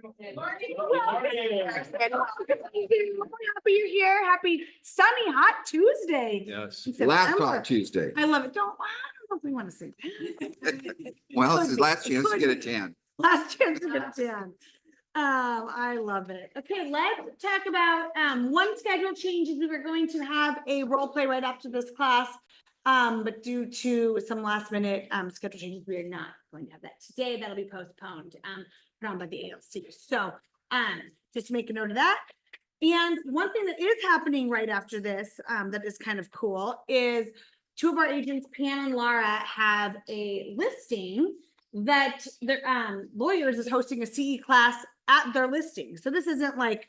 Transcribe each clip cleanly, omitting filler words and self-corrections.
Happy you're here. Happy sunny, hot Tuesday. Yes. in Last September. hot Tuesday. I love it. I don't know if we want to say that. Well, this Could is be. last chance to Could get a be. tan. Last chance to get it done. I love it. Okay, let's talk about one schedule change is we were going to have a role play right after this class. But due to some last minute schedule changes, we are not going to have that today. That'll be postponed put on by the ALC. So just make a note of that. And one thing that is happening right after this that is kind of cool is two of our agents, Pam and Laura, have a listing that their lawyers is hosting a CE class at their listing. So this isn't like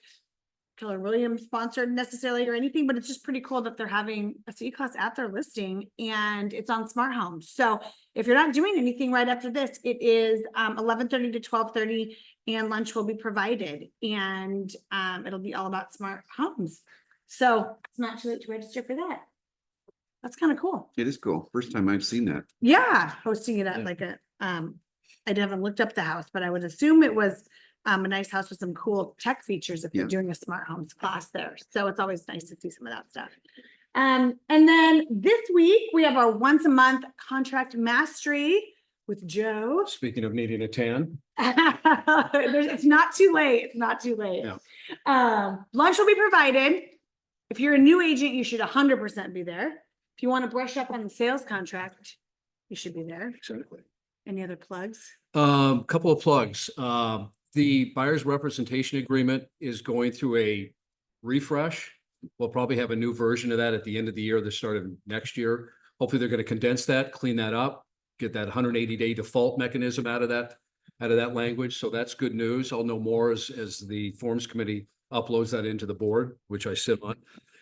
Keller Williams sponsored necessarily or anything, but it's just pretty cool that they're having a CE class at their listing and it's on smart homes. So if you're not doing anything right after this, it is 11:30 to 12:30 and lunch will be provided and it'll be all about smart homes. So it's not too late to register for that. That's kind of cool. It is cool. First time I've seen that. Yeah, hosting it at Yeah. like a, I haven't looked up the house, but I would assume it was a nice house with some cool tech features if you're Yeah. doing a smart homes class there. So it's always nice to see some of that stuff. And then this week we have our once a month contract mastery with Joe. Speaking of needing a tan, It's not too late. It's not too late. Yeah. Lunch will be provided. If you're a new agent, you should 100% be there. If you want to brush up on the sales contract, you should be there. exactly. Any other plugs? Couple of plugs. The buyer's representation agreement is going through a refresh. We'll probably have a new version of that at the end of the year, the start of next year. Hopefully they're going to condense that, clean that up, get that 180-day default mechanism out of that language. So that's good news. I'll know more as the forms committee uploads that into the board, which I sit on.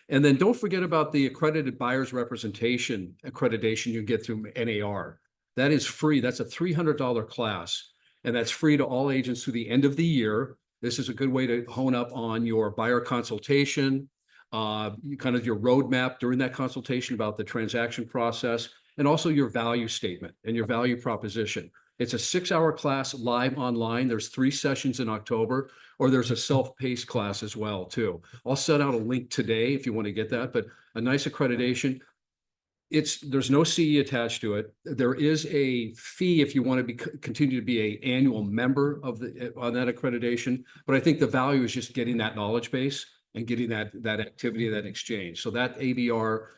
And then don't forget about the accredited buyer's representation accreditation you get through NAR. That is free. That's a $300 class. And that's free to all agents through the end of the year. This is a good way to hone up on your buyer consultation, kind of your roadmap during that consultation about the transaction process, and also your value statement and your value proposition. It's a 6-hour class live online. There's 3 sessions in October, or there's a self-paced class as well, too. I'll set out a link today if you want to get that, but a nice accreditation. There's no CE attached to it. There is a fee if you want to continue to be an annual member of on that accreditation. But I think the value is just getting that knowledge base and getting that activity, that exchange. So that ABR,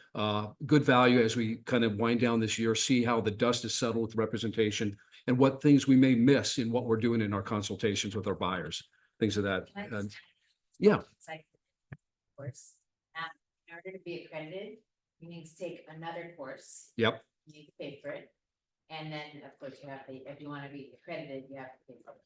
good value as we kind of wind down this year, see how the dust is settled with representation and what things we may miss in what we're doing in our consultations with our buyers, things of that. Yeah. Course. In order to be accredited, you need to take another course. Yep. You need to pay for it. And then, of course, you have to, if you want to be accredited, you have to pay for it.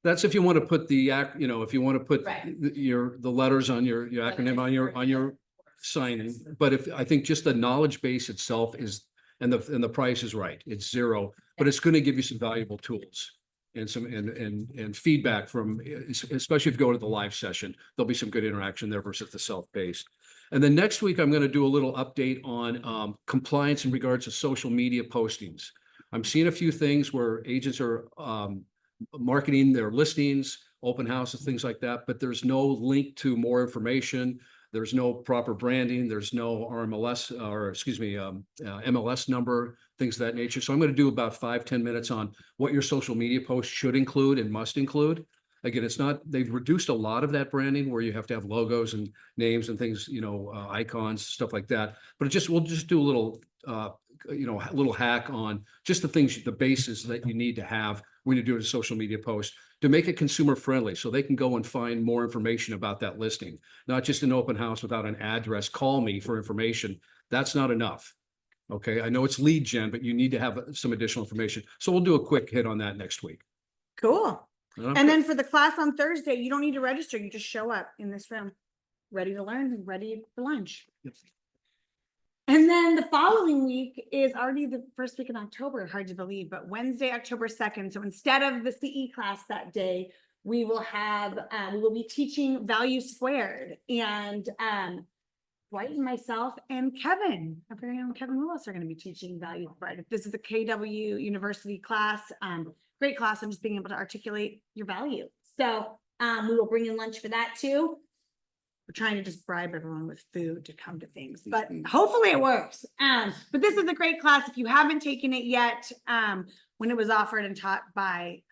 That's if you want to put if you want to put Right. the letters on your acronym on your signing. But I think just the knowledge base itself is, and the price is right. It's $0, but it's going to give you some valuable tools and some and feedback from, especially if you go to the live session, there'll be some good interaction there versus the self-paced. And then next week, I'm going to do a little update on compliance in regards to social media postings. I'm seeing a few things where agents are marketing their listings, open houses, things like that, but there's no link to more information. There's no proper branding. There's no RMLS or MLS number, things of that nature. So I'm going to do about 5-10 minutes on what your social media post should include and must include. Again, they've reduced a lot of that branding where you have to have logos and names and things, icons, stuff like that. But we'll just do a little, a little hack on just the things, the bases that you need to have when you do a social media post to make it consumer friendly so they can go and find more information about that listing, not just an open house without an address, call me for information. That's not enough. Okay. I know it's lead gen, but you need to have some additional information. So we'll do a quick hit on that next week. Cool. And then for the class on Thursday, you don't need to register. You just show up in this room, ready to learn and ready for lunch. Yep. And then the following week is already the first week in October, hard to believe, but Wednesday, October 2nd. So instead of the CE class that day, we will be teaching Value Squared, and Dwight and myself and Kevin, our very own Kevin Willis, are going to be teaching Value Squared. This is a KW University class. Great class. I'm just being able to articulate your value. So, we will bring in lunch for that too. We're trying to just bribe everyone with food to come to things, but Mhm. hopefully it works. But this is a great class. If you haven't taken it yet, when it was offered and taught by,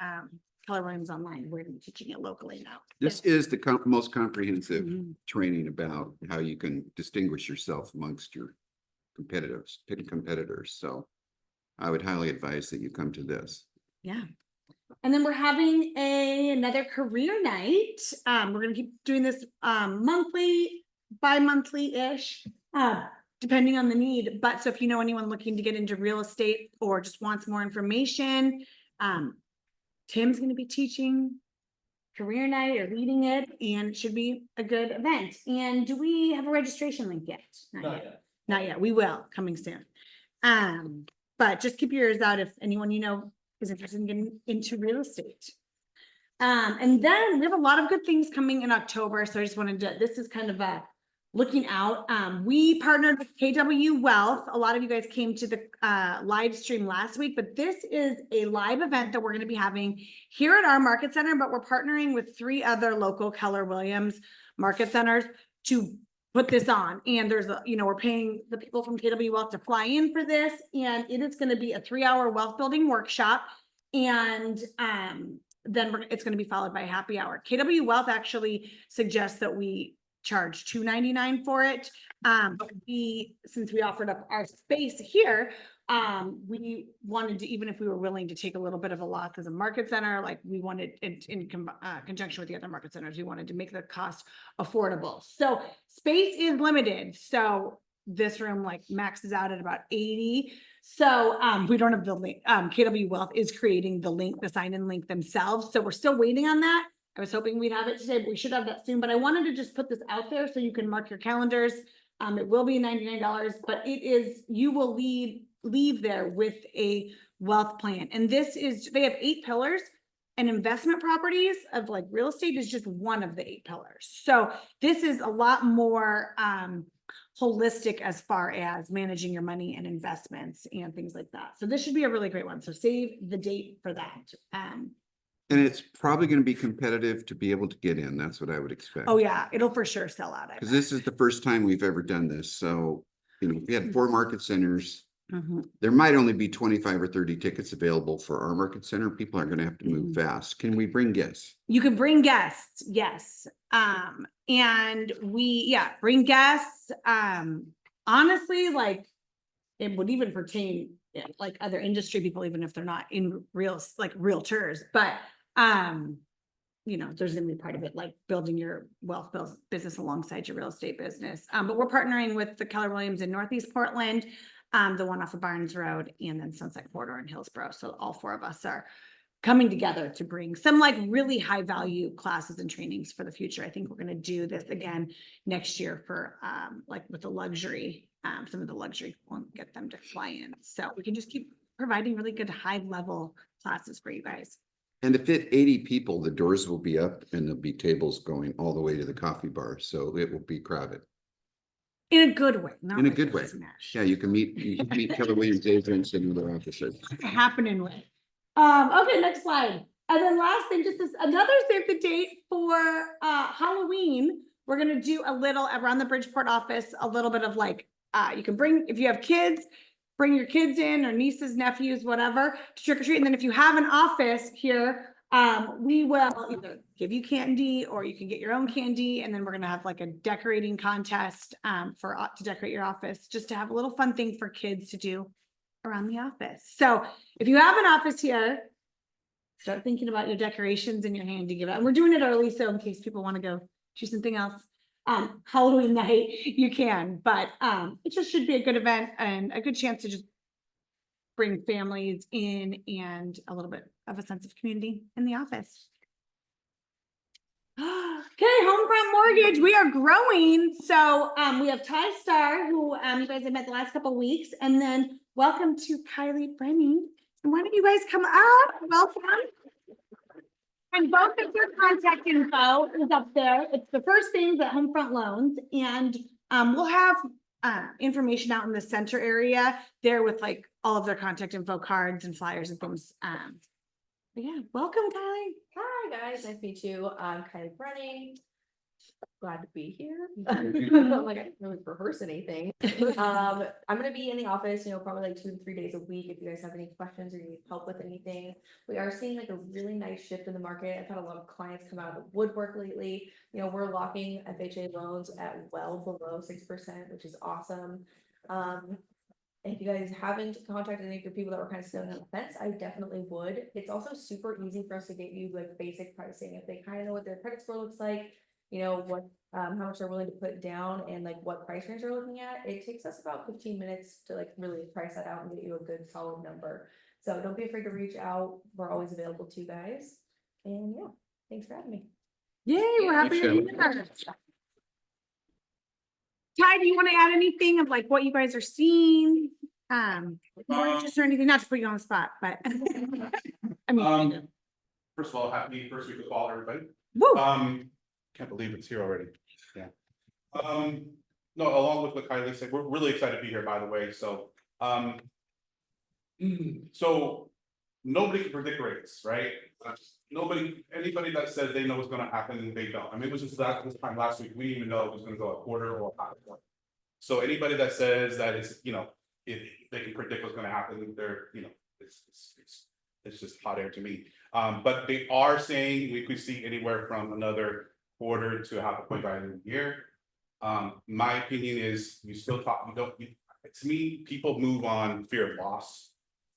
Keller Williams Online, we're gonna be teaching it locally now. This is the most comprehensive Mhm. training about how you can distinguish yourself amongst your competitors. So I would highly advise that you come to this. Yeah. And then we're having another career night. We're gonna keep doing this monthly, bi-monthly-ish, depending on the need. But so if you know anyone looking to get into real estate or just wants more information, Tim's gonna be teaching career night or leading it, and it should be a good event. And do we have a registration link yet? Not yet. Not yet. We will, coming soon. But just keep your ears out if anyone you know is interested in getting into real estate. And then we have a lot of good things coming in October. So I just wanted to, this is kind of a looking out. We partnered with KW Wealth. A lot of you guys came to the live stream last week, but this is a live event that we're going to be having here at our market center, but we're partnering with 3 other local Keller Williams market centers to put this on. And there's a, we're paying the people from KW Wealth to fly in for this. And it is going to be a 3-hour wealth building workshop. And then it's going to be followed by a happy hour. KW Wealth actually suggests that we charge $2.99 for it. But since we offered up our space here, we wanted to, even if we were willing to take a little bit of a loss as a market center, like we wanted in conjunction with the other market centers, we wanted to make the cost affordable. So space is limited. So this room like maxes out at about 80. So we don't have the link. KW Wealth is creating the link, the sign-in link themselves. So we're still waiting on that. I was hoping we'd have it today, but we should have that soon. But I wanted to just put this out there so you can mark your calendars. It will be $99, but it is, you will leave there with a wealth plan. And this is, they have 8 pillars, and investment properties of like real estate is just one of the 8 pillars. So this is a lot more holistic as far as managing your money and investments and things like that. So this should be a really great one. So save the date for that. And it's probably going to be competitive to be able to get in. That's what I would expect. Oh yeah, it'll for sure sell out. Because this is the first time we've ever done this. So, if we had 4 market centers, there might only be 25 or 30 tickets available for our market center. People are going to have to move fast. Can we bring guests? You can bring guests, yes. And bring guests. Honestly, like it would even pertain like other industry people, even if they're not in realtors, but there's gonna be part of it, like building your wealth business alongside your real estate business. But we're partnering with the Keller Williams in Northeast Portland, the one off of Barnes Road, and then Sunset Corridor in Hillsborough. So all 4 of us are coming together to bring some like really high value classes and trainings for the future. I think we're going to do this again next year for like with the luxury, some of the luxury won't get them to fly in. So we can just keep providing really good high level classes for you guys. And to fit 80 people, the doors will be up and there'll be tables going all the way to the coffee bar. So it will be crowded. In a good way. Not In a like good way. smash. Yeah, you can meet Keller Williams agents and other officers. It's a happening way. Okay, next slide. And then last thing, just another save the date for Halloween. We're gonna do a little around the Bridgeport office, a little bit of like you can bring, if you have kids, bring your kids in or nieces, nephews, whatever, to trick or treat. And then if you have an office here, we will either give you candy or you can get your own candy. And then we're gonna have like a decorating contest to decorate your office, just to have a little fun thing for kids to do around the office. So if you have an office here, start thinking about your decorations in your hand to give out. And we're doing it early, so in case people want to go do something else, Halloween night, you can. But it just should be a good event and a good chance to just bring families in and a little bit of a sense of community in the office. Okay, Homefront Mortgage, we are growing. So we have Ty Starr, who you guys have met the last couple of weeks, and then welcome to Kylie Brenning. And why don't you guys come up? Welcome. And both of your contact info is up there. It's the first things at Homefront Loans, and we'll have information out in the center area there with like all of their contact info cards and flyers and things Yeah, welcome, Kylie. Hi, guys. Nice to meet you. I'm Kylie Running. Glad to be here. I'm like, I didn't really rehearse anything. I'm gonna be in the office, probably like 2 to 3 days a week. If you guys have any questions or need help with anything, we are seeing like a really nice shift in the market. I've had a lot of clients come out of the woodwork lately. We're locking FHA loans at well below 6%, which is awesome. If you guys haven't contacted any of your people that were kind of sitting on the fence, I definitely would. It's also super easy for us to get you like basic pricing. If they kind of know what their credit score looks like, what, how much they're willing to put down and like what price range they're looking at, it takes us about 15 minutes to like really price that out and get you a good solid number. So don't be afraid to reach out. We're always available to you guys. And yeah, thanks for having me. Yay, we're happy Thanks, you're here. Ty, do you want to add anything of like what you guys are seeing? Mortgages or anything, not to put you on the spot, but. I mean, First of all, happy first week of fall, everybody. woo. Can't believe it's here already. Yeah. No, along with what Kylie said, we're really excited to be here, by the way, so, so nobody can predict rates, right? Anybody that says they know what's gonna happen, they don't. I mean, it was just this time last week, we didn't even know it was gonna go a quarter or a half point. So anybody that says that it's, if they can predict what's gonna happen, they're, it's just hot air to me. But they are saying we could see anywhere from another quarter to half a point by the end of the year. My opinion is to me, people move on fear of loss.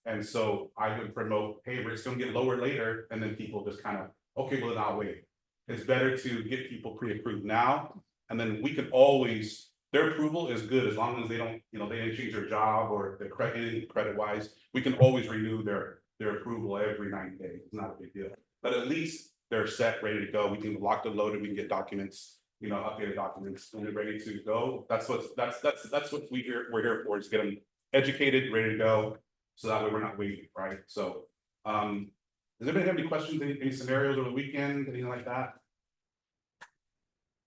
And so I would promote, hey, we're just gonna get lower later, and then people just kind of, okay, well, then I'll wait. It's better to get people pre-approved now, and then we can always, their approval is good as long as they don't, they didn't change their job or their credit wise, we can always renew their approval every 90 days. It's not a big deal. But at least they're set, ready to go. We can lock the load and we can get documents, updated documents when they're ready to go. That's what we're here for, is get them educated, ready to go. So that way we're not waiting, right? So does anybody have any questions, any scenarios over the weekend, anything like that?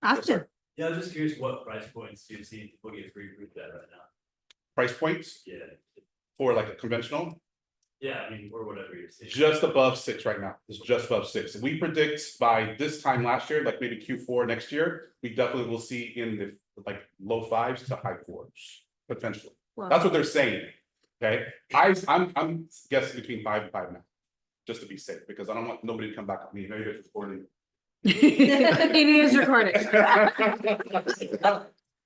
Austin. Yeah, I was just curious, what price points do you see people get pre-approved at right now? Price points? Yeah. For like a conventional? Yeah, I mean, or whatever you're seeing. Just above 6 right now. It's just above 6. We predict by this time last year, like maybe Q4 next year, we definitely will see in the like low 5s to high 4s potentially. Wow. That's what they're saying. Okay, I'm guessing between 5 and 5.5, just to be safe, because I don't want nobody to come back at me. Maybe it's recording. It is recorded.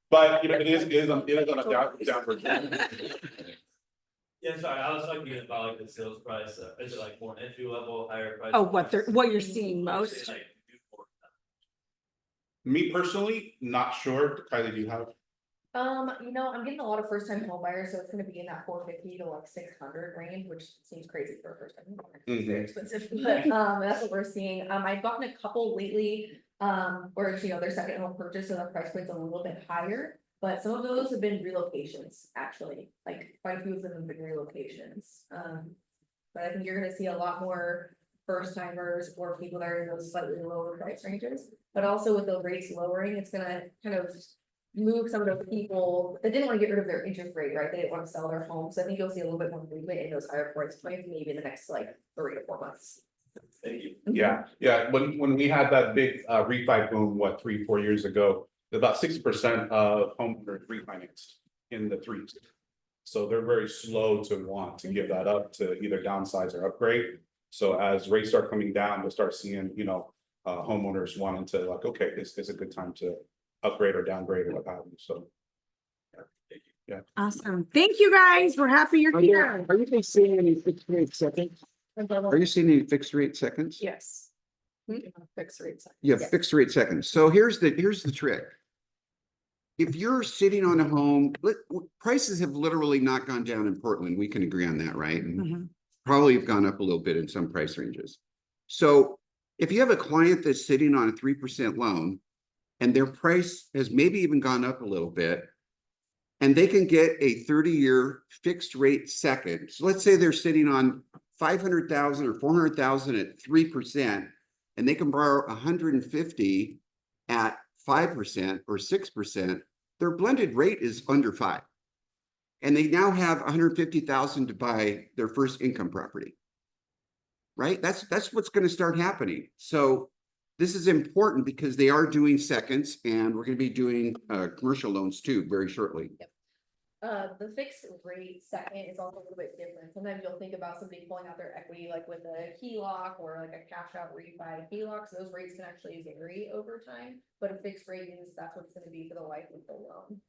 But it is on a downward. Yeah, sorry, I was talking about like the sales price. Is it like more entry level, higher price? Oh, what you're seeing most? Like, Me personally, not sure. Kylie, do you have? I'm getting a lot of first time home buyers, so it's gonna be in that 450 to like 600 range, which seems crazy for a first time home buyer. It's very expensive, but that's what we're seeing. I've gotten a couple lately, where their second home purchase, so the price point's a little bit higher. But some of those have been relocations, actually, like quite a few of them have been relocations. But I think you're gonna see a lot more first timers or people that are in those slightly lower price ranges. But also with the rates lowering, it's gonna kind of move some of those people that didn't want to get rid of their interest rate, right? They didn't want to sell their home. So I think you'll see a little bit more movement in those higher price points, maybe in the next like 3 to 4 months. Thank you. Yeah. When we had that big refi boom, 3-4 years ago, about 60% of homeowners refinanced in the 3s. So they're very slow to want to give that up to either downsize or upgrade. So as rates start coming down, we'll start seeing, homeowners wanting to like, okay, this is a good time to upgrade or downgrade or what have you. So. Yeah. Awesome. Thank you, guys. We're happy you're here. Are you guys seeing any fixed rate seconds? Are you seeing any fixed rate seconds? Yes. Fixed rates. Yeah, fixed rate seconds. So here's the trick. If you're sitting on a home, prices have literally not gone down in Portland. We can agree on that, right? And probably have gone up a little bit in some price ranges. So if you have a client that's sitting on a 3% loan and their price has maybe even gone up a little bit, and they can get a 30-year fixed rate second. So let's say they're sitting on 500,000 or 400,000 at 3%, and they can borrow 150 at 5% or 6%, their blended rate is under 5. And they now have 150,000 to buy their first income property. right? That's what's gonna start happening. So this is important because they are doing seconds and we're gonna be doing commercial loans too very shortly. The fixed rate second is also a little bit different. Sometimes you'll think about somebody pulling out their equity like with a HELOC or like a cash out refi HELOC. So those rates can actually vary over time, but a fixed rate is that's what it's gonna be for the life of the loan.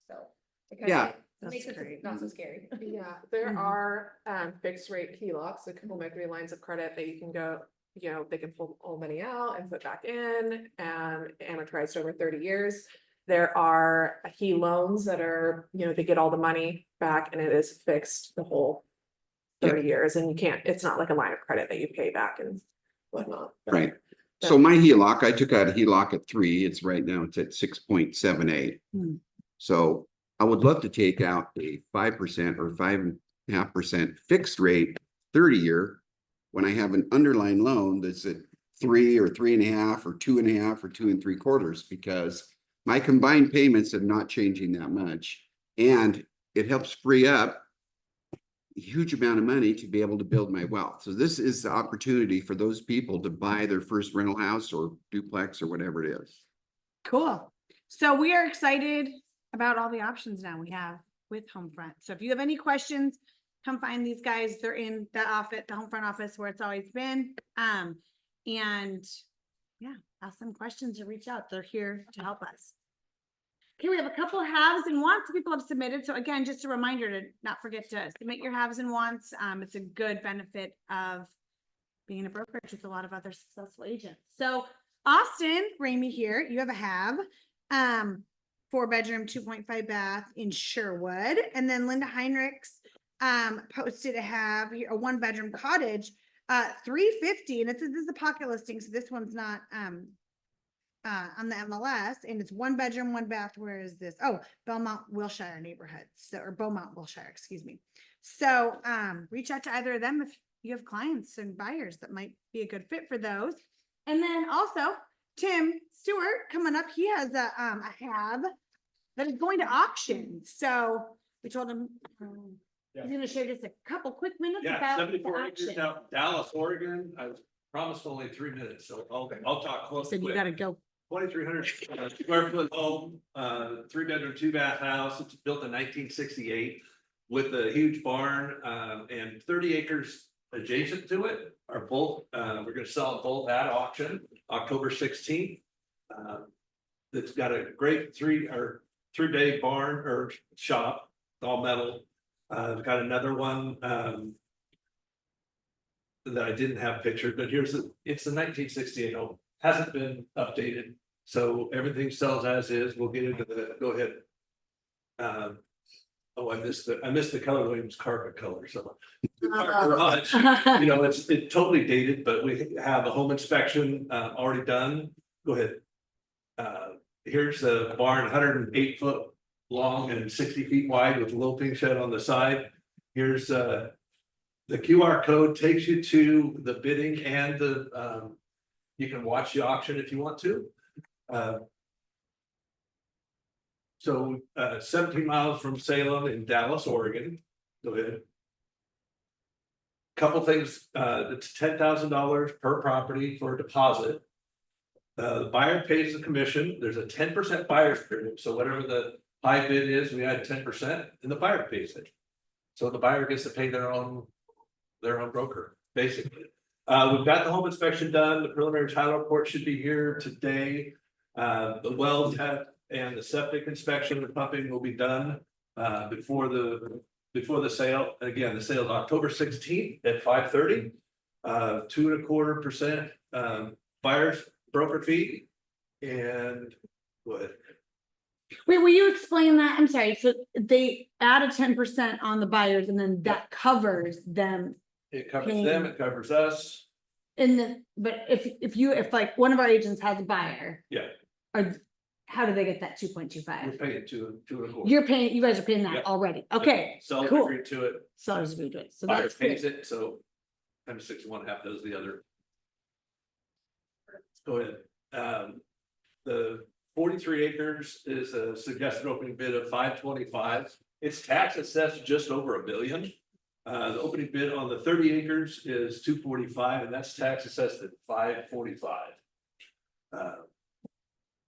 So. it kinda Yeah. Makes That's it great. not so scary. Yeah, there Mhm. are fixed rate HELOCs, so home equity lines of credit that you can go, you know, they can pull all money out and put back in and amortized over 30 years. There are HE loans that are, you know, they get all the money back and it is fixed the whole 30 years, and you can't, it's not like a line of credit that you pay back and whatnot. Right. So my HELOC, I took out a HELOC at 3. It's right now it's at 6.78. Hmm. So I would love to take out a 5% or 5.5% fixed rate 30-year when I have an underlying loan that's at 3 or 3.5 or 2.5 or 2 3/4, because my combined payments are not changing that much. And it helps free up a huge amount of money to be able to build my wealth. So this is the opportunity for those people to buy their first rental house or duplex or whatever it is. Cool. So we are excited about all the options now we have with Homefront. So if you have any questions, come find these guys. They're in the office, the Homefront office where it's always been. And yeah, ask them questions or reach out. They're here to help us. Okay, we have a couple of haves and wants people have submitted. So again, just a reminder to not forget to submit your haves and wants. It's a good benefit of being a brokerage with a lot of other successful agents. So Austin, Ramey here, you have a have, 4-bedroom, 2.5 bath in Sherwood. And then Linda Heinrichs, posted a have here, a 1-bedroom cottage, 350. And this is a pocket listing. So this one's not, on the MLS, and it's 1 bedroom, 1 bath. Where is this? Oh, Belmont, Wilshire neighborhood. So, or Beaumont, Wilshire, excuse me. So, reach out to either of them if you have clients and buyers that might be a good fit for those. And then also Tim Stewart coming up. He has a have that is going to auction. So we told him he's going to share just a couple quick minutes Yeah, about the 74 acres auction. down Dallas, Oregon. I was promised only 3 minutes, so I'll talk close. So you got to go. 2,300 square foot home, 3-bedroom, 2-bath house. It's built in 1968 with a huge barn, and 30 acres adjacent to it are both, we're gonna sell both at auction, October 16th. It's got a great 3-bay barn or shop, all metal. I've got another one, that I didn't have pictured, but it's the 1968 home, hasn't been updated. So everything sells as is. We'll get into go ahead. Oh, I missed the color, Williams carpet color, so. Our garage, you know, it's totally dated, but we have a home inspection, already done. Go ahead. Here's the barn, 108 foot long and 60 feet wide with a little pink shed on the side. Here's, the QR code takes you to the bidding and the, you can watch the auction if you want to. So 17 miles from Salem in Dallas, Oregon. Go ahead. Couple things, it's $10,000 per property for a deposit. The buyer pays the commission. There's a 10% buyer's premium. So whatever the high bid is, we add 10% and the buyer pays it. So the buyer gets to pay their own broker, basically. We've got the home inspection done. The preliminary title report should be here today. The well test and the septic inspection, the pumping will be done before the sale. Again, the sale is October 16th at 5:30. 2.25% buyer's broker fee. And what? Wait, will you explain that? I'm sorry. So they add a 10% on the buyers and then that covers them. It covers them, it covers us. But if like one of our agents has a buyer. Yeah. How do they get that We're 2.25? paying 2.25. You guys are paying that Yeah. already. Okay, Seller cool. agreed to it. Sellers agree to it. So Buyer that's pays good. it, so times 61.5 does the other. Go ahead. The 43 acres is a suggested opening bid of 525. It's tax assessed just over $1 billion. The opening bid on the 30 acres is $245, and that's tax assessed at $545.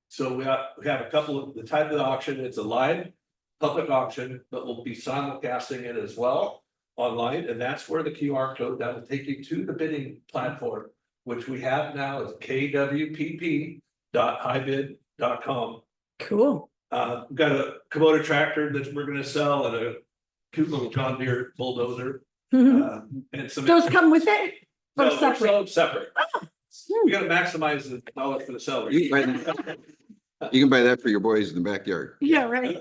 So we have a couple of the type of the auction. It's a live public auction, but we'll be simulcasting it as well online, and that's where the QR code that will take you to the bidding platform, which we have now is kwpp.highbid.com. Cool. We've got a Kubota tractor that we're gonna sell and a cute little John Deere bulldozer. And some. Those come with it? Or No, they're separate? sold separate. We gotta maximize the dollar for the seller. You can buy that- you can buy that for your boys in the backyard. Yeah, right.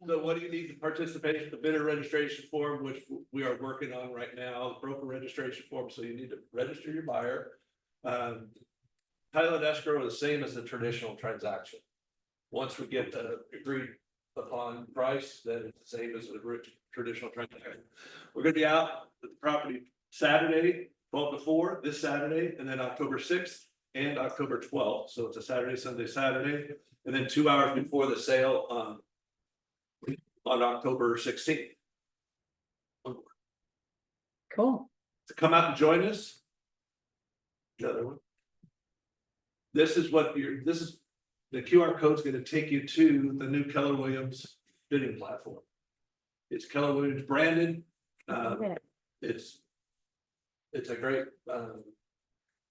So what do you need to participate in the bidder registration form, which we are working on right now, the broker registration form, so you need to register your buyer. Title and escrow are the same as the traditional transaction. Once we get the agreed upon price, then it's the same as the traditional transaction. We're gonna be out at the property Saturday, 12 to 4, this Saturday, and then October 6th and October 12th. So it's a Saturday, Sunday, Saturday, and then 2 hours before the sale on October 16th. Cool. To come out and join us. Another one. This is the QR code's gonna take you to the new Keller Williams bidding platform. It's Keller Williams branded. It's a great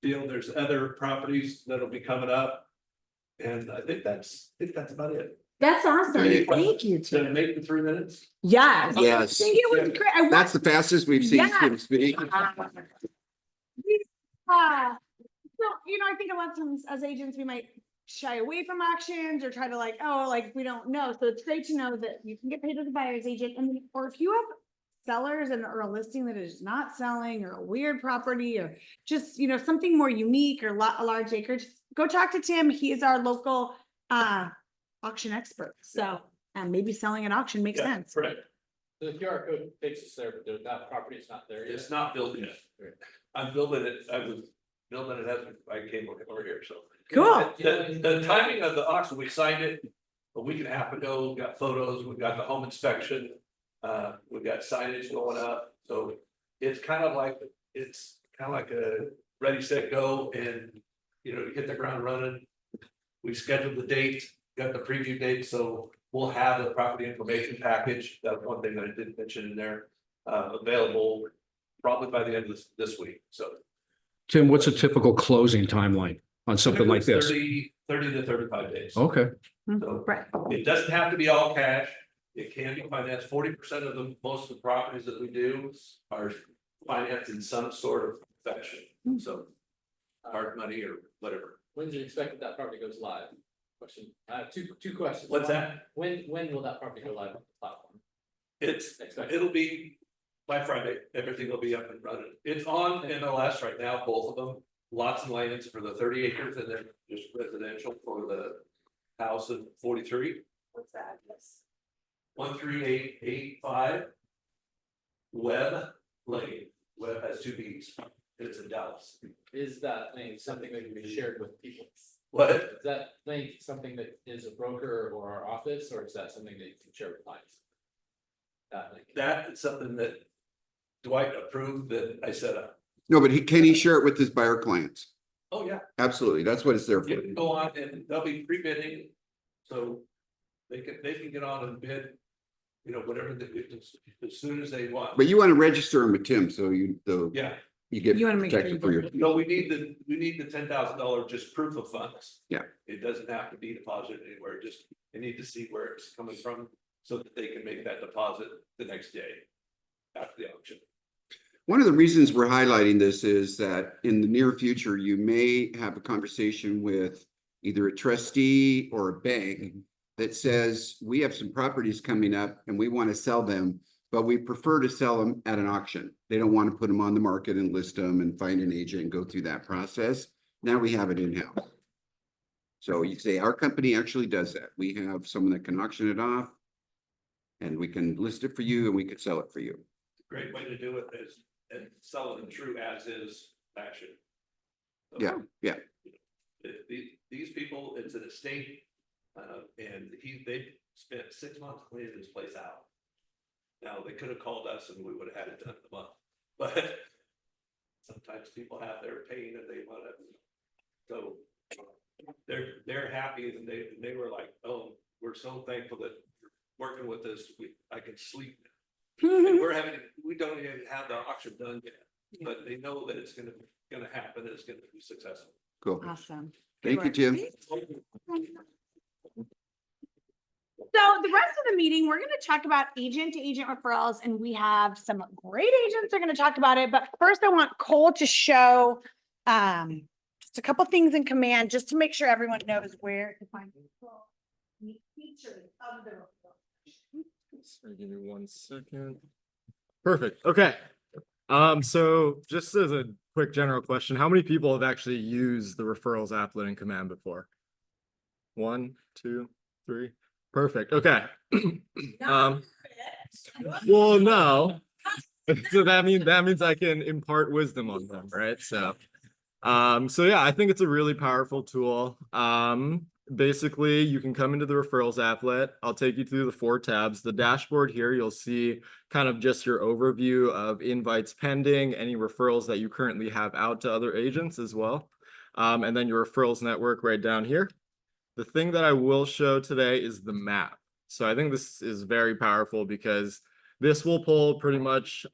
deal. There's other properties that'll be coming up. And I think that's about it. That's awesome. Great. Thank you, Did I Tim. make the 3 minutes? Yes. I Yes, think it was great. I that's the fastest we've seen Yeah. Tim speak. So, I think a lot of times as agents, we might shy away from auctions or try to we don't know. So it's great to know that you can get paid as a buyer's agent. Or if you have sellers or a listing that is not selling or a weird property or just, something more unique or a large acreage, go talk to Tim. He is our local auction expert. So maybe selling at auction makes Yeah, sense. correct. The QR code takes us there, but that property is not there yet. It's not built yet. I'm building it. I was building it as I came over here, so. Cool. The timing of the auction, we signed it a week and a half ago, got photos, we got the home inspection. We got signage going up, so it's kind of like a ready, set, go, and you hit the ground running. We scheduled the date, got the preview date, so we'll have the property information package. That's one thing that I didn't mention in there, available probably by the end of this week, so. Tim, what's a typical closing timeline on something like this? 30 to 35 days. Okay, So Right. it doesn't have to be all cash. It can be financed. 40% of most of the properties that we do are financed in some sort of fashion. So hard money or whatever. When do you expect that property goes live? Question, I have two questions. What's One, that? When will that property go live on the platform? It'll be by Friday. Everything will be up and running. It's on MLS right now, both of them. Lots of lands for the 30 acres and then just residential for the house of 43. What's that? Yes. 13885 Webb Lane. Webb has 2 B's. It's in Dallas. Is that link something that can be shared with people? What? Is that link something that is a broker or our office, or is that something that you can share with clients? That link. That is something that Dwight approved that I set up. No, but can he share it with his buyer clients? Oh, yeah. Absolutely. That's what it's there for. You can go on and they'll be pre-bidding. So they can get on and bid, whatever as soon as they want. But you want to register them with Tim, so Yeah. you get You wanna make sure protection you for your. get No, we need the $10,000 just proof of funds. Yeah. It doesn't have to be deposited anywhere, just they need to see where it's coming from so that they can make that deposit the next day after the auction. One of the reasons we're highlighting this is that in the near future, you may have a conversation with either a trustee or a bank that says, we have some properties coming up and we want to sell them, but we prefer to sell them at an auction. They don't want to put them on the market and list them and find an agent and go through that process. Now we have it in-house. So you say, our company actually does that. We have someone that can auction it off and we can list it for you and we could sell it for you. Great way to do it is and sell it in true as is fashion. So, Yeah, yeah. These people, it's an estate, and they spent 6 months cleaning this place out. Now, they could have called us and we would have had it done in a month, but sometimes people have their pain and they want to go. They're happy and they were like, oh, we're so thankful that you're working with us. I can sleep now. And we don't even have the auction done yet, but they know that it's gonna happen. It's gonna be successful. Cool. Awesome. Thank you, Tim. So the rest of the meeting, we're going to talk about agent to agent referrals, and we have some great agents that are going to talk about it. But first, I want Cole to show just a couple things in command, just to make sure everyone knows where to find the features of the referral. So give me 1 second. Perfect. Okay. So just as a quick general question, how many people have actually used the referrals applet in command before? 1, 2, 3. Perfect. Okay. Well, no. So that means I can impart wisdom on them, right? So yeah, I think it's a really powerful tool. Basically, you can come into the referrals applet. I'll take you through the 4 tabs. The dashboard here, you'll see kind of just your overview of invites pending, any referrals that you currently have out to other agents as well. And then your referrals network right down here. The thing that I will show today is the map. So I think this is very powerful because this will pull pretty much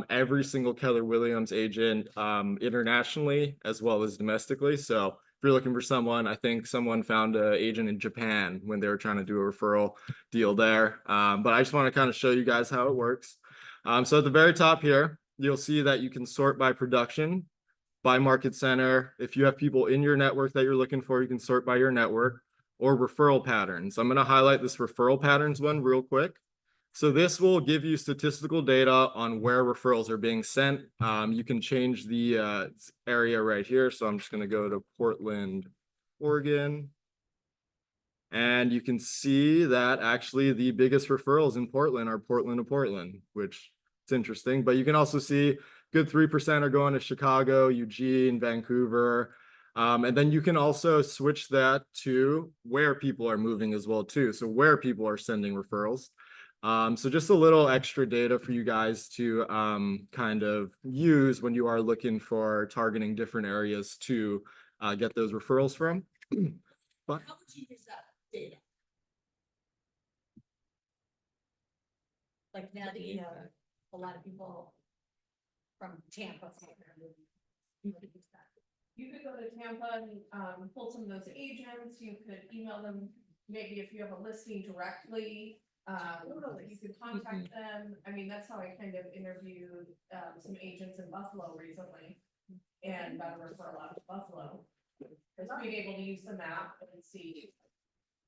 every single Keller Williams agent internationally as well as domestically. So if you're looking for someone, I think someone found an agent in Japan when they were trying to do a referral deal there. But I just want to kind of show you guys how it works. So at the very top here, you'll see that you can sort by production, by market center. If you have people in your network that you're looking for, you can sort by your network, or referral patterns. I'm going to highlight this referral patterns one real quick. So this will give you statistical data on where referrals are being sent. You can change the area right here. So I'm just going to go to Portland, Oregon. And you can see that actually the biggest referrals in Portland are Portland to Portland, which it's interesting. But you can also see good 3% are going to Chicago, Eugene, Vancouver. And then you can also switch that to where people are moving as well too. So where people are sending referrals. So just a little extra data for you guys to kind of use when you are looking for targeting different areas to get those referrals from. But How would you use that data? Like now that you know a lot of people from Tampa. You could go to Tampa and pull some of those agents. You could email them, maybe if you have a listing directly. You could contact them. I mean, that's how I kind of interviewed some agents in Buffalo recently and got a referral out of Buffalo. Just being able to use the map and see.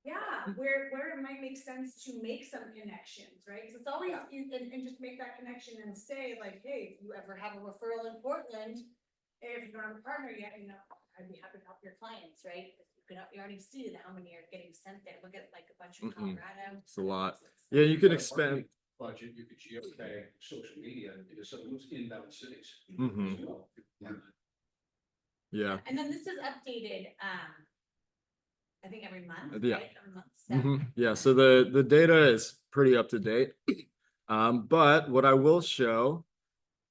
Yeah, where it might make sense to make some connections, right? Because it's always, and just make that connection and say like, hey, if you ever have a referral in Portland, if you don't have a partner yet, you know, I'd be happy to help your clients, right? You already see how many are getting sent there. Look at like a bunch of Colorado. it's a lot. Yeah, you could expand. Budget, you could geotag social media into some of those inbound cities. Mhm. as well. Yeah. And then this is updated, I think every month. Yeah. Right? Every month, so. Yeah, so the data is pretty up to date. But what I will show,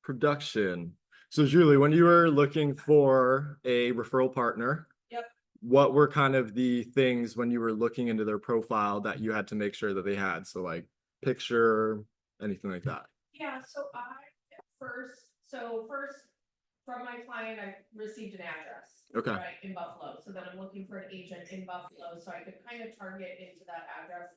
production. So Julie, when you were looking for a referral partner, Yep. what were kind of the things when you were looking into their profile that you had to make sure that they had? So like picture, anything like that? Yeah, so first from my client, I received an address. Okay. Right, in Buffalo, so then I'm looking for an agent in Buffalo, so I could kind of target into that address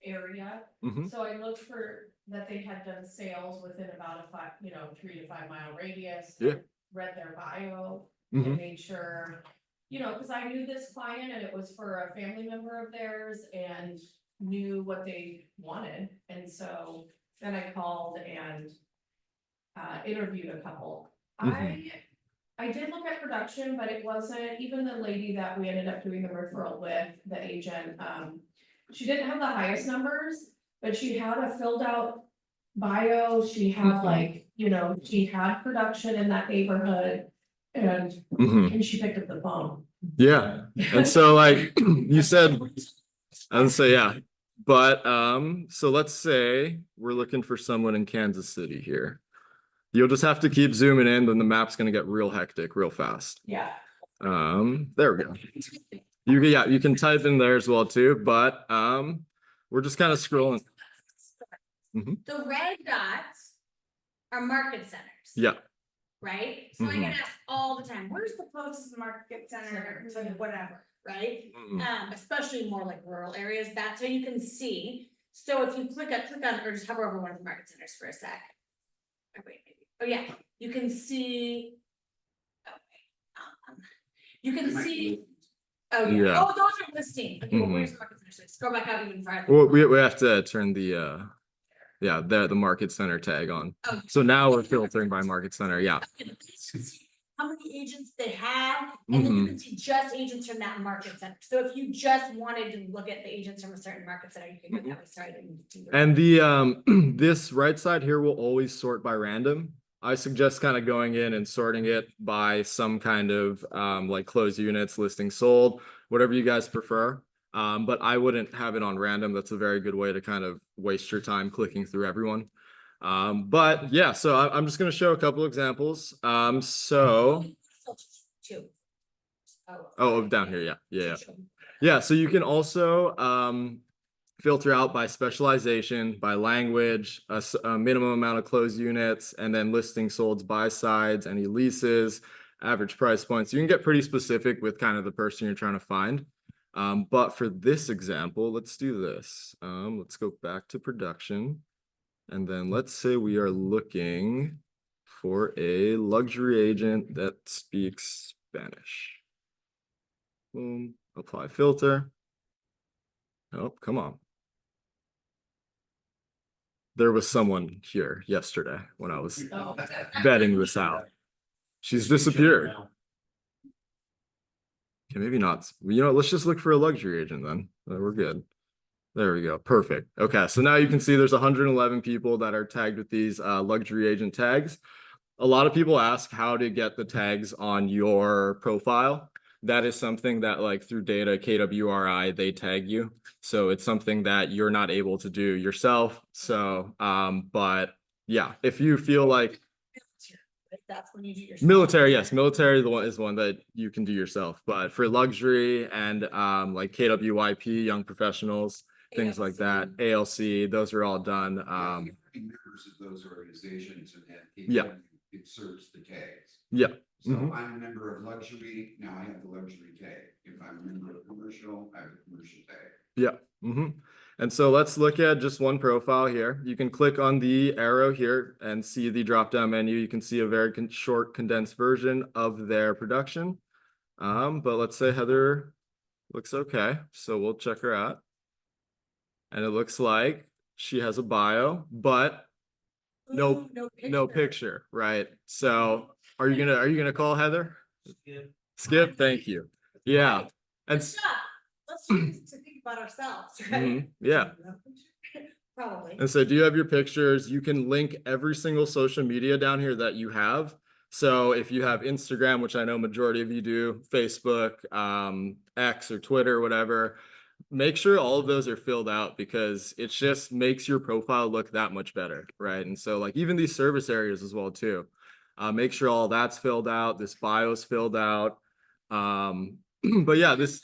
area. Mhm. So I looked for that they had done sales within about a 3 to 5 mile radius. Yeah. Read their bio Mhm. and made sure, because I knew this client and it was for a family member of theirs and knew what they wanted. And so then I called and interviewed a couple. I did look at production, but it wasn't, even the lady that we ended up doing the referral with, the agent, she didn't have the highest numbers, but she had a filled out bio, she had like, she had production in that neighborhood. And she picked up the phone. Yeah. And so like you said, I would say, yeah. But so let's say we're looking for someone in Kansas City here. You'll just have to keep zooming in, then the map's gonna get real hectic real fast. Yeah. There we go. You can type in there as well too, but we're just kind of scrolling. Mhm. The red dots are market centers. Yeah. Right? So I get Mhm. asked all the time, where's the closest market center to whatever, right? Mhm. Especially more like rural areas, that's how you can see. So if you click on, or just hover over one of the market centers for a sec. Oh, wait, maybe, oh yeah, you can see. Oh, wait, you can see. Oh, yeah, Yeah. oh, those are listings. Okay, well, where's Mhm. the market center? So scroll back out even farther. Well, we have to turn the the market center tag on. Oh. So now we're filtering by market center. Yeah. How many agents they have, and then you Mhm. can see just agents from that market center. So if you just wanted to look at the agents from a certain market center, you can go that way. Sorry, I didn't do that. And the this right side here will always sort by random. I suggest kind of going in and sorting it by some kind of like closed units, listing sold, whatever you guys prefer. But I wouldn't have it on random. That's a very good way to kind of waste your time clicking through everyone. But yeah, so I'm just going to show a couple examples. Two. Oh, down here, yeah. Yeah, so you can also filter out by specialization, by language, a minimum amount of closed units, and then listing solds, buy sides, any leases, average price points. You can get pretty specific with kind of the person you're trying to find. But for this example, let's do this. Let's go back to production. And then let's say we are looking for a luxury agent that speaks Spanish. Boom, apply filter. Oh, come on. There was someone here yesterday when I was vetting this out. She's disappeared. Okay, maybe not. You know, let's just look for a luxury agent then. We're good. There we go. Perfect. Okay, so now you can see there's 111 people that are tagged with these luxury agent tags. A lot of people ask how to get the tags on your profile. That is something that like through data KWRI, they tag you. So it's something that you're not able to do yourself. So, but yeah, if you feel like That's when you do your. military, yes, military is one that you can do yourself. But for luxury and like KWYP, young professionals, things like that, ALC, those are all done. Members of those organizations and Yeah. inserts the tags. Yeah. So Mhm. I'm a member of luxury, now I have the luxury tag. If I'm a member of commercial, I have a commercial tag. Yeah. And so let's look at just one profile here. You can click on the arrow here and see the drop-down menu. You can see a very short condensed version of their production. But let's say Heather looks okay. So we'll check her out. And it looks like she has a bio, but no picture, right? So are you gonna call Heather? Skip, thank you. Yeah. And Good job. Let's use to think about ourselves, right? yeah. Probably. And so do you have your pictures? You can link every single social media down here that you have. So if you have Instagram, which I know majority of you do, Facebook, X or Twitter, whatever, make sure all of those are filled out because it just makes your profile look that much better, right? And so like even these service areas as well too. Make sure all that's filled out, this bio's filled out. But yeah, this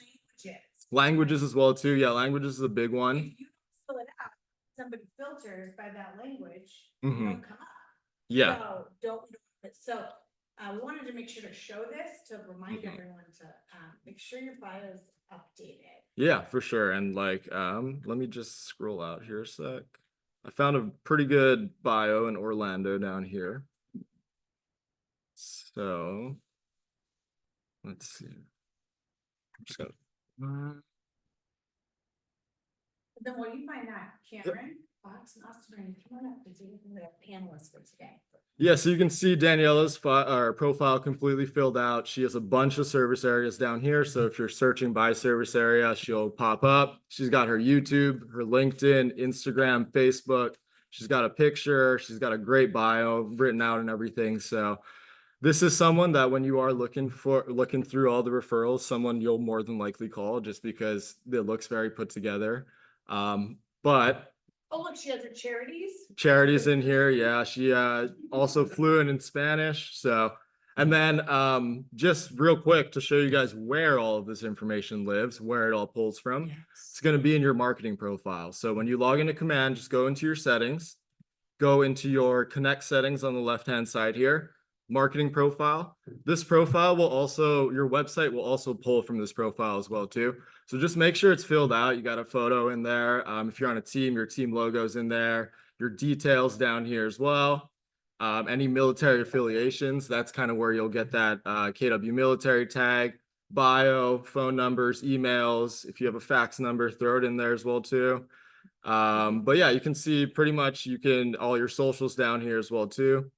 languages as well too. Yeah, languages is a big one. If you fill it out, somebody filters by that language, Mhm. you don't come up. Yeah. So so we wanted to make sure to show this to remind everyone to make sure your bio is updated. Yeah, for sure. And like, let me just scroll out here a sec. I found a pretty good bio in Orlando down here. So let's see. I'm just gonna. Then while you find that, Camryn, Fox and Austin, come on up, because we have panelists for today. Yeah, so you can see Daniela's profile completely filled out. She has a bunch of service areas down here. So if you're searching by service area, she'll pop up. She's got her YouTube, her LinkedIn, Instagram, Facebook. She's got a picture. She's got a great bio written out and everything. So this is someone that when you are looking through all the referrals, someone you'll more than likely call just because it looks very put together. But Oh, look, she has her charities. Charity's in here. Yeah, she also fluent in Spanish. So, and then just real quick to show you guys where all of this information lives, where it all pulls from. It's going to be in your marketing profile. So when you log into Command, just go into your settings, go into your Connect settings on the left-hand side here, marketing profile. This profile will also, your website will also pull from this profile as well too. So just make sure it's filled out. You got a photo in there. If you're on a team, your team logo's in there, your details down here as well. Any military affiliations, that's kind of where you'll get that KW military tag, bio, phone numbers, emails. If you have a fax number, throw it in there as well too. But yeah, you can see pretty much all your socials down here as well too.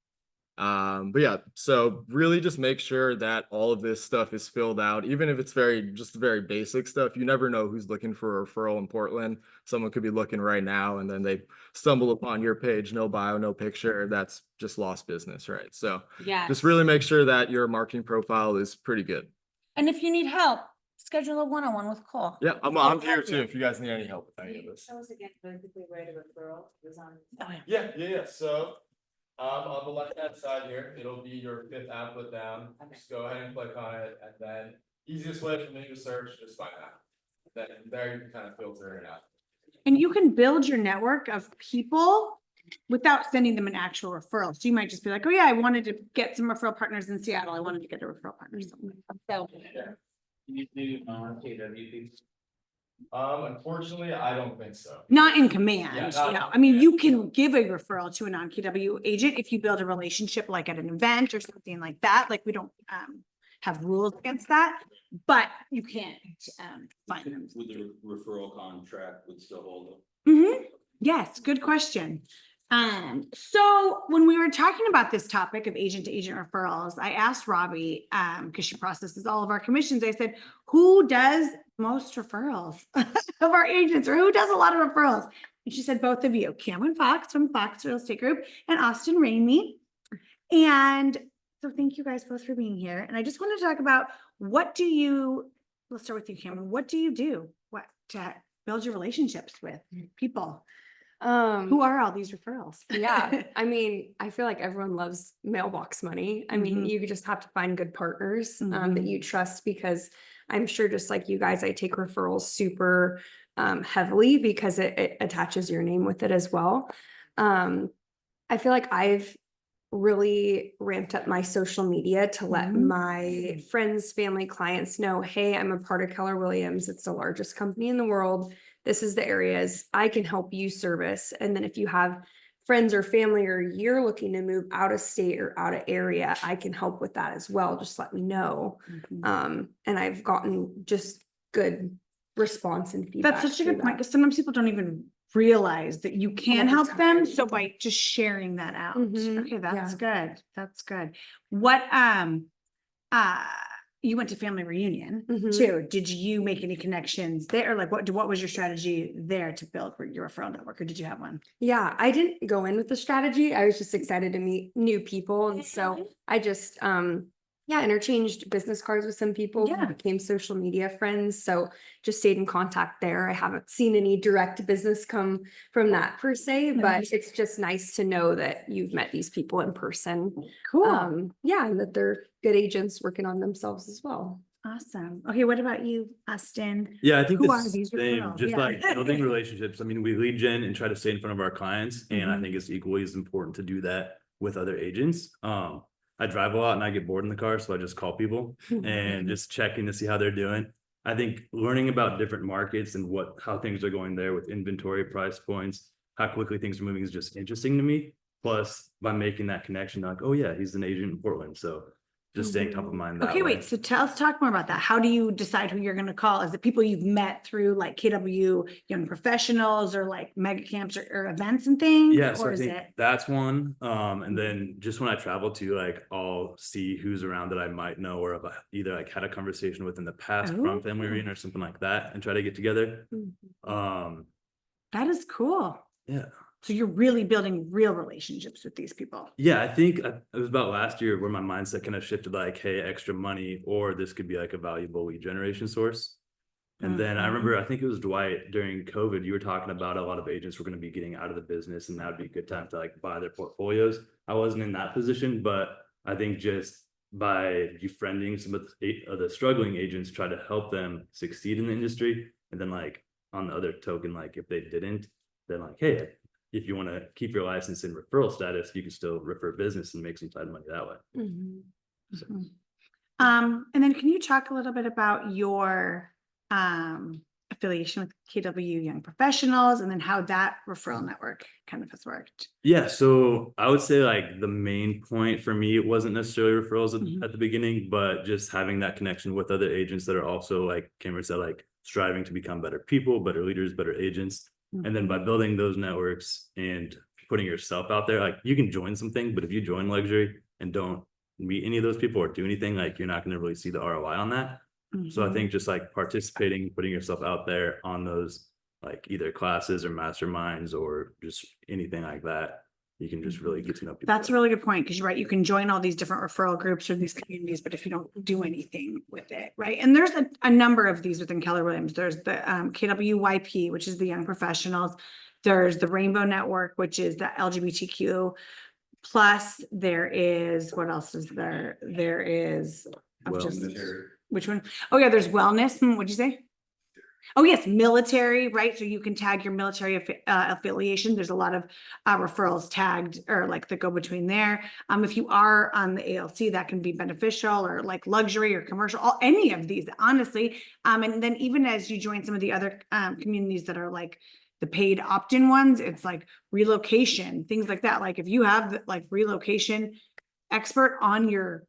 But yeah, so really just make sure that all of this stuff is filled out, even if it's just very basic stuff. You never know who's looking for a referral in Portland. Someone could be looking right now and then they stumble upon your page, no bio, no picture. That's just lost business, right? So Yeah. just really make sure that your marketing profile is pretty good. And if you need help, schedule a one-on-one with Cole. Yeah, I'm here too if you guys need any help with any of this. Show us again, basically where the referral is on. Oh, yeah. Yeah. So on the left-hand side here, it'll be your 5th applet down. Just go ahead and click on it, and then easiest way for me to search, just find that. Then there you can kind of filter it out. And you can build your network of people without sending them an actual referral. So you might just be like, oh yeah, I wanted to get some referral partners in Seattle. I wanted to get a referral partner. So You need KWP. Unfortunately, I don't think so. not in command, Yeah, not- no. I mean, you can give a referral to a non-KW agent if you build a relationship like at an event or something like that. Like we don't have rules against that, but you can't find them. Would the referral contract would still hold? Yes, good question. So when we were talking about this topic of agent to agent referrals, I asked Robbie, because she processes all of our commissions, I said, who does most referrals of our agents, or who does a lot of referrals? And she said, both of you, Camryn Fox from Fox Real Estate Group and Austin Ramey. And so thank you guys both for being here. And I just want to talk about let's start with you, Camryn. What do you do? What to build your relationships with people? Who are all these referrals? Yeah, I mean, I feel like everyone loves mailbox money. I mean, you just have to find good partners that you trust, because I'm sure just like you guys, I take referrals super heavily because it attaches your name with it as well. I feel like I've really ramped up my social media to let my friends, family, clients know, hey, I'm a part of Keller Williams. It's the largest company in the world. This is the areas I can help you service. And then if you have friends or family, or you're looking to move out of state or out of area, I can help with that as well. Just let me know. And I've gotten just good response and feedback. That's such a good point, because sometimes people don't even realize that you can help them. So by just sharing that out. Okay, that's good. That's good. What you went to family reunion too. Did you make any connections there? Like what was your strategy there to build your referral network, or did you have one? Yeah, I didn't go in with the strategy. I was just excited to meet new people. And so I just interchanged business cards with some people who became social media friends. So just stayed in contact there. I haven't seen any direct business come from that per se, but it's just nice to know that you've met these people in person. Cool. And that they're good agents working on themselves as well. Awesome. Okay, what about you, Austin? Yeah, I think Who it's are these the same, referrals? just Yeah. like building relationships. I mean, we lead gen and try to stay in front of our clients, and I think it's equally as important to do that with other agents. I drive a lot and I get bored in the car, so I just call people and just checking to see how they're doing. I think learning about different markets and how things are going there with inventory, price points, how quickly things are moving is just interesting to me. Plus, by making that connection, like, oh yeah, he's an agent in Portland, so just staying top of mind that Okay, way. wait, so let's talk more about that. How do you decide who you're gonna call? Is it people you've met through like KW Young Professionals or like mega camps or events and things? Yeah, so Or I is think it? that's one. And then just when I travel to, like, I'll see who's around that I might know or have either like had a conversation with in the past from family reunion or something like that, and try to get together. That is cool. Yeah. So you're really building real relationships with these people. Yeah, I think it was about last year where my mindset kind of shifted, like, hey, extra money, or this could be like a valuable lead generation source. And then I remember, I think it was Dwight, during COVID, you were talking about a lot of agents were going to be getting out of the business and that would be a good time to like buy their portfolios. I wasn't in that position, but I think just by befriending some of the struggling agents, try to help them succeed in the industry. And then like on the other token, like if they didn't, then like, hey, if you want to keep your license in referral status, you can still refer business and make some side money that way. So. And then can you talk a little bit about your affiliation with KW Young Professionals and then how that referral network kind of has worked? Yeah, so I would say like the main point for me, it wasn't necessarily referrals at the beginning, but just having that connection with other agents that are also, like Camryn said, like striving to become better people, better leaders, better agents. And then by building those networks and putting yourself out there, like you can join something, but if you join luxury and don't meet any of those people or do anything, like you're not going to really see the ROI on that. So I think just like participating, putting yourself out there on those like either classes or masterminds or just anything like that, you can just really get to know people. That's a really good point, because you're right, you can join all these different referral groups or these communities, but if you don't do anything with it, right? And there's a number of these within Keller Williams. There's the KWYP, which is the Young Professionals. There's the Rainbow Network, which is the LGBTQ. Plus there is, what else is there? There is, which one? Oh yeah, there's wellness. What'd you say? Oh yes, military, right? So you can tag your military affiliation. There's a lot of referrals tagged or like that go between there. If you are on the ALC, that can be beneficial, or like luxury or commercial, any of these, honestly. And then even as you join some of the other communities that are like the paid opt-in ones, it's like relocation, things like that. Like if you have like relocation expert on your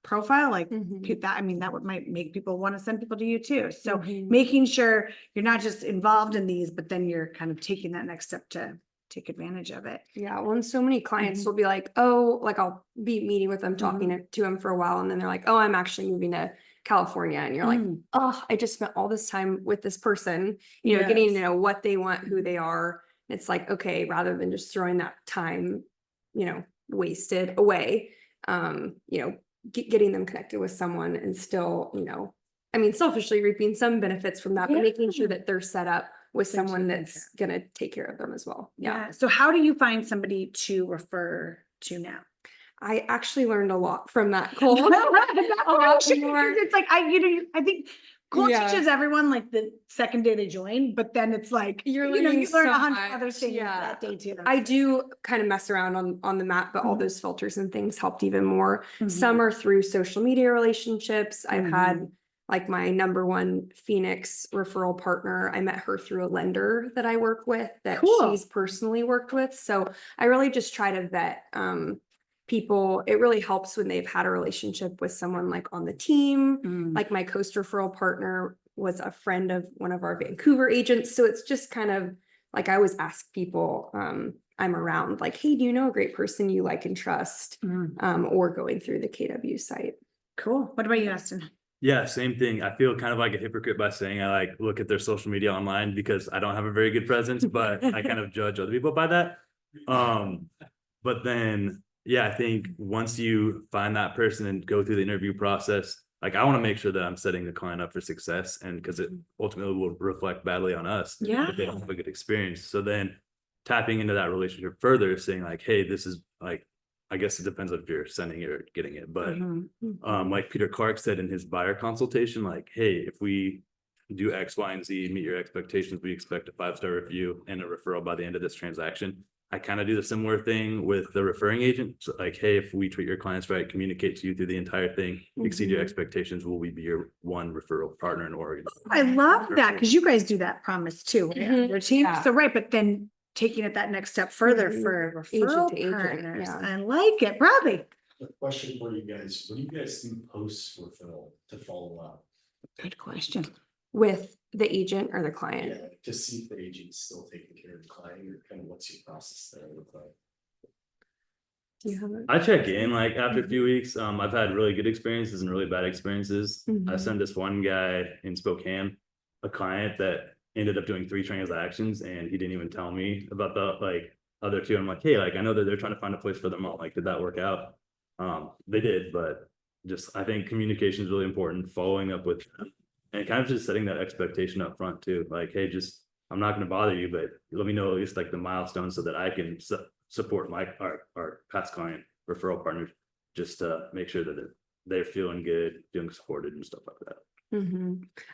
profile, like that, I mean, that might make people want to send people to you too. So making sure you're not just involved in these, but then you're kind of taking that next step to take advantage of it. Yeah, well, and so many clients will be like, oh, like I'll be meeting with them, talking to them for a while, and then they're like, oh, I'm actually moving to California. And you're like, oh, I just spent all this time with this person, you know, getting to know what they want, who they are. It's like, okay, rather than just throwing that time, you know, wasted away, you know, getting them connected with someone and still, you know, I mean, selfishly reaping some benefits from that, but making sure that they're set up with someone that's going to take care of them as well. Yeah. So how do you find somebody to refer to now? I actually learned a lot from that, Cole. It's like, I think Cole teaches everyone like the second day they join, but then it's like, you learn 100 other things that day too. I do kind of mess around on the map, but all those filters and things helped even more. Some are through social media relationships. I've had like my #1 Phoenix referral partner. I met her through a lender that I work with that she's personally worked with. So I really just try to vet people. It really helps when they've had a relationship with someone like on the team. Like my Coast referral partner was a friend of one of our Vancouver agents. So it's just kind of like I always ask people I'm around, like, hey, do you know a great person you like and trust? Or going through the KW site. Cool. What about you, Austin? Yeah, same thing. I feel kind of like a hypocrite by saying I like look at their social media online because I don't have a very good presence, but I kind of judge other people by that. But then, yeah, I think once you find that person and go through the interview process, like I want to make sure that I'm setting the client up for success, and because it ultimately will reflect badly on us if they don't have a good experience. So then tapping into that relationship further, saying like, hey, this is like, I guess it depends if you're sending it or getting it, but like Peter Clark said in his buyer consultation, like, hey, if we do X, Y, and Z, meet your expectations, we expect a 5-star review and a referral by the end of this transaction. I kind of do the similar thing with the referring agent. So like, hey, if we treat your clients right, communicate to you through the entire thing, exceed your expectations, will we be your one referral partner in Oregon? I love that, because you guys do that promise too, right? Your team. So right, but then taking it that next step further for referral partners. I like it. Robbie. A question for you guys. What do you guys do post referral to follow up? Good question. With the agent or the client? Yeah, to see if the agent's still taking care of the client, or kind of what's your process there look like? Do you have it? I check in like after a few weeks. I've had really good experiences and really bad experiences. I sent this one guy in Spokane, a client that ended up doing 3 transactions, and he didn't even tell me about the like other 2. I'm like, hey, like I know that they're trying to find a place for them all. Like, did that work out? They did, but just I think communication is really important. Following up with And kind of just setting that expectation up front too, like, hey, just, I'm not gonna bother you, but let me know at least like the milestones so that I can support our past client referral partners. Just to make sure that they're feeling good, feeling supported and stuff like that.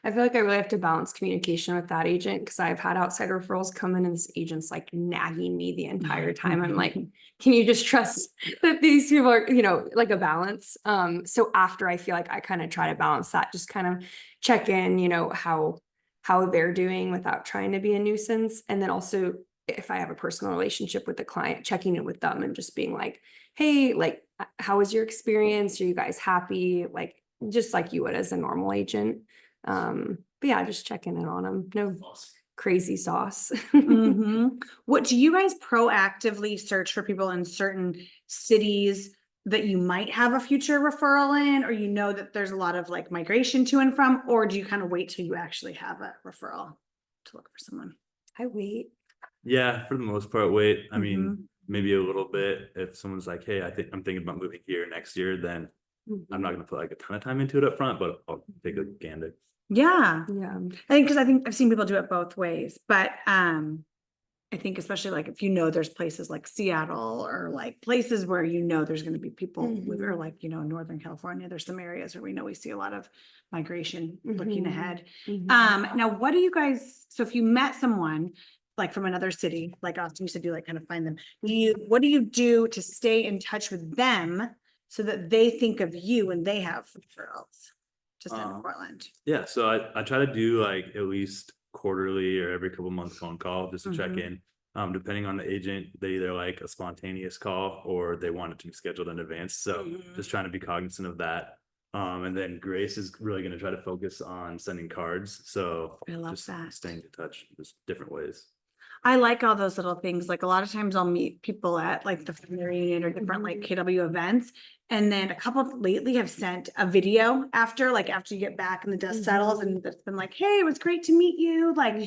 I feel like I really have to balance communication with that agent because I've had outside referrals come in and this agent's like nagging me the entire time. I'm like, can you just trust that these people are, like a balance? So after I feel like I kind of try to balance that, just kind of check in, how they're doing without trying to be a nuisance. And then also if I have a personal relationship with the client, checking in with them and just being like, hey, like, how was your experience? Are you guys happy? Like, just like you would as a normal agent. But yeah, just checking in on them. No crazy sauce. What do you guys proactively search for people in certain cities that you might have a future referral in, or that there's a lot of like migration to and from, or do you kind of wait till you actually have a referral to look for someone? I wait. Yeah, for the most part, wait. I mean, maybe a little bit. If someone's like, hey, I'm thinking about moving here next year, then I'm not gonna put like a ton of time into it up front, but I'll take a gander. Yeah. Yeah. I think I've seen people do it both ways, but I think especially like if there's places like Seattle or like places where there's going to be people or like in Northern California, there's some areas where we see a lot of migration looking ahead. Now what do you guys, so if you met someone like from another city, like Austin used to do, like kind of find them, what do you do to stay in touch with them so that they think of you when they have referrals to send to Portland? Yeah, so I try to do like at least quarterly or every couple months phone call just to check in. Depending on the agent, they either like a spontaneous call or they want it to be scheduled in advance. So just trying to be cognizant of that. And then Grace is really going to try to focus on sending cards. So I love just that. staying in touch, just different ways. I like all those little things. Like a lot of times I'll meet people at like the family reunion or different like KW events. And then a couple lately have sent a video after you get back and the dust settles, and it's been like, hey, it was great to meet you. Like,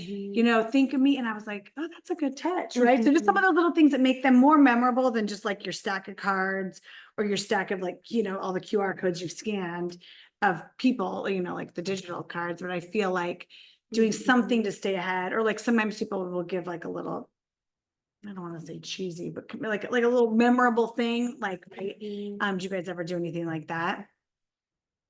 think of me. And I was like, oh, that's a good touch, right? So just some of those little things that make them more memorable than just like your stack of cards or your stack of like, all the QR codes you've scanned of people, like the digital cards. But I feel like doing something to stay ahead, or like sometimes people will give like a little, I don't want to say cheesy, but like a little memorable thing. Like, right? Do you guys ever do anything like that?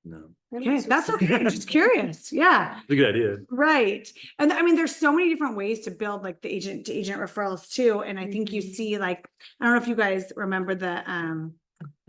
No, Okay, that's okay. I'm just curious. Yeah. it's a good idea. Right. And I mean, there's so many different ways to build like the agent to agent referrals too. And I think you see like, I don't know if you guys remember the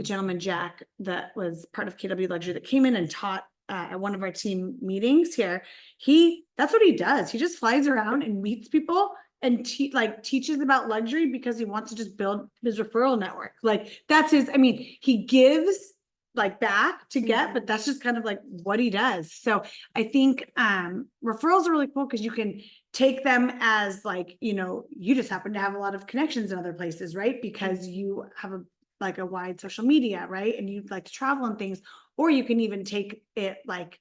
gentleman, Jack, that was part of KW Luxury that came in and taught at one of our team meetings here. That's what he does. He just flies around and meets people and teaches about luxury because he wants to just build his referral network. Like that's he gives like back to get, but that's just kind of like what he does. So I think referrals are really cool because you can take them as like, you just happen to have a lot of connections in other places, right? Because you have a wide social media, right? And you like to travel and things, or you can even take it like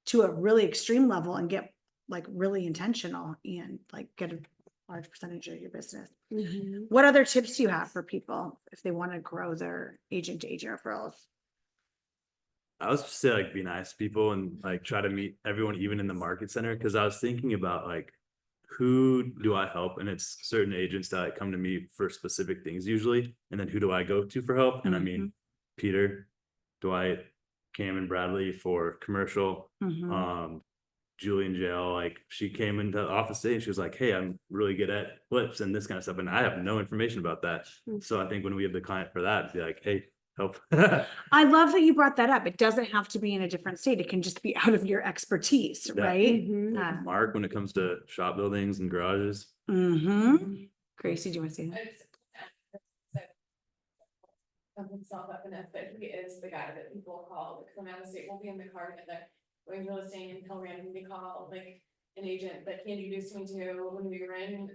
to a really extreme level and get like really intentional and like get a large percentage of your business. What other tips do you have for people if they want to grow their agent to agent referrals? I was just say like be nice to people and like try to meet everyone even in the market center, because I was thinking about like who do I help, and it's certain agents that like, come to me for specific things usually, and then who do I go to for help? And I mean Peter, Dwight, Camryn, Bradley for commercial. Julie in jail, like she came into the office today and she was like, hey, I'm really good at flips and this kind of stuff, and I have no information about that. So I think when we have the client for that, be like, hey, help. I love that you brought that up. It doesn't have to be in a different state. It can just be out of your expertise, right? Mark, when it comes to shop buildings and garages. Gracie, do you want to say that? Himself up enough that he is the guy that people call from out of state. Will be in the car and they're going to listing and he'll randomly call like an agent that he introduced me to when we were in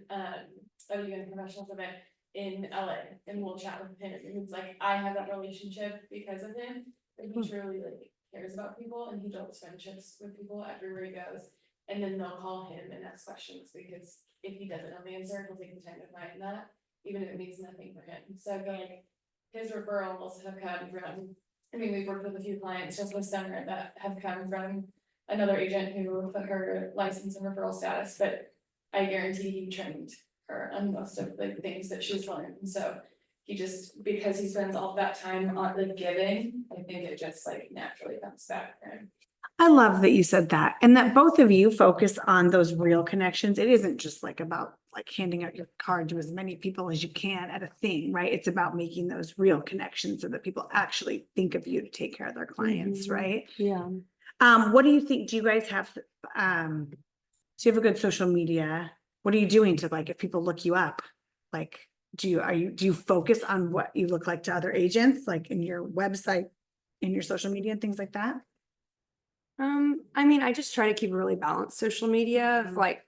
even professionals event in LA, and we'll chat with him. And it's like I have that relationship because of him, but he truly like cares about people and he builds friendships with people everywhere he goes. And then they'll call him and ask questions because if he doesn't know the answer, he'll take the time to find that, even if it means nothing for him. So I feel like his referrals have come from, we've worked with a few clients just this summer that have come from another agent who put her license and referral status, but I guarantee he trained her on most of the things that she's learned, and so he just, because he spends all that time on the giving, I think it just like naturally comes back for him. I love that you said that, and that both of you focus on those real connections. It isn't just like about like handing out your card to as many people as you can at a thing, right? It's about making those real connections so that people actually think of you to take care of their clients, Mhm. right? Yeah. What do you think? Do you guys have, do you have a good social media? What are you doing to like, if people look you up? Like, do you focus on what you look like to other agents, like in your website, in your social media and things like that? I mean, I just try to keep a really balanced social media. Mhm. Like,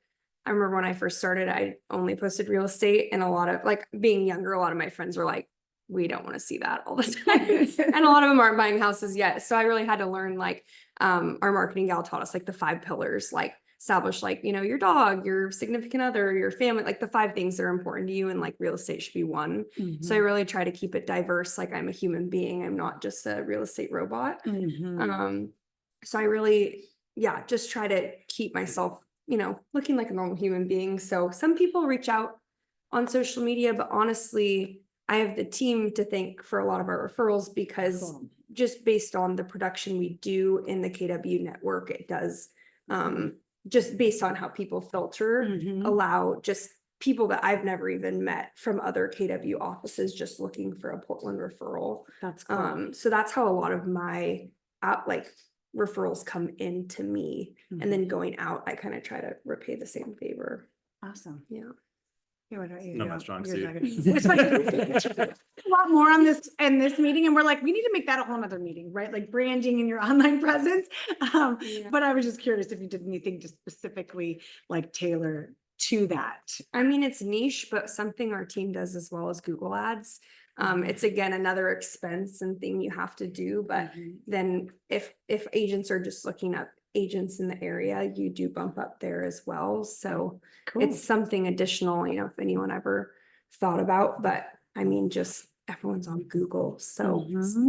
I remember when I first started, I only posted real estate, and a lot of like being younger, a lot of my friends were like, we don't want to see that all the time. And a lot of them aren't buying houses yet. So I really had to learn like, our marketing gal taught us like the 5 pillars, like establish like, you know, your dog, your significant other, your family, like the 5 things that are important to you. And like real estate should be one. So I really try to keep it diverse. Like I'm a human being. I'm not just a real estate robot. Mhm. So I really, yeah, just try to keep myself, you know, looking like a normal human being. So some people reach out on social media, but honestly, I have the team to thank for a lot of our referrals because Cool. just based on the production we do in the KW network, it does, just based on how people filter, Mhm. allow just people that I've never even met from other KW offices just looking for a Portland referral. That's cool. So that's how a lot of my like referrals come into me, and then going out, I kind of try to repay the same favor. Awesome. Yeah. Yeah, what about you? Not my strong suit. It's like a lot more on this in this meeting, and we're like, we need to make that a whole nother meeting, right? Like branding and your online presence. Yeah. But I was just curious if you did anything to specifically like tailor to that. I mean, it's niche, but something our team does as well as Google Ads. It's again another expense and thing you have to do, but then if agents are just looking up agents in the area, you do bump up there as well. So Cool. it's something additional, you know, if anyone ever thought about, but I mean, just everyone's on Google, so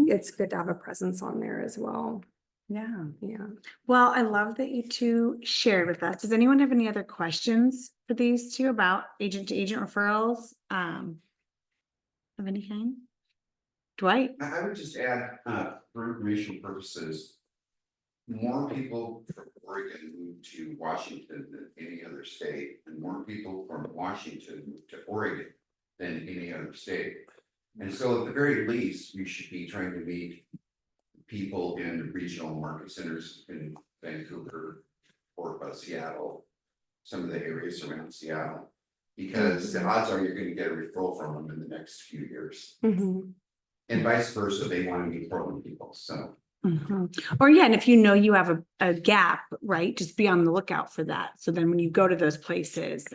it's good to have a presence on there as well. Yeah. Yeah. Well, I love that you two shared with us. Does anyone have any other questions for these two about agent to agent referrals? Of any kind? Dwight? I would just add, for information purposes, more people from Oregon move to Washington than any other state, and more people from Washington move to Oregon than any other state. And so at the very least, we should be trying to meet people in the regional market centers in Vancouver or Seattle, some of the areas around Seattle, because the odds are you're going to get a referral from them in the next few years. And vice versa, they want to meet Portland people, so. Or yeah, and if you know you have a gap, right, just be on the lookout for that. So then when you go to those places,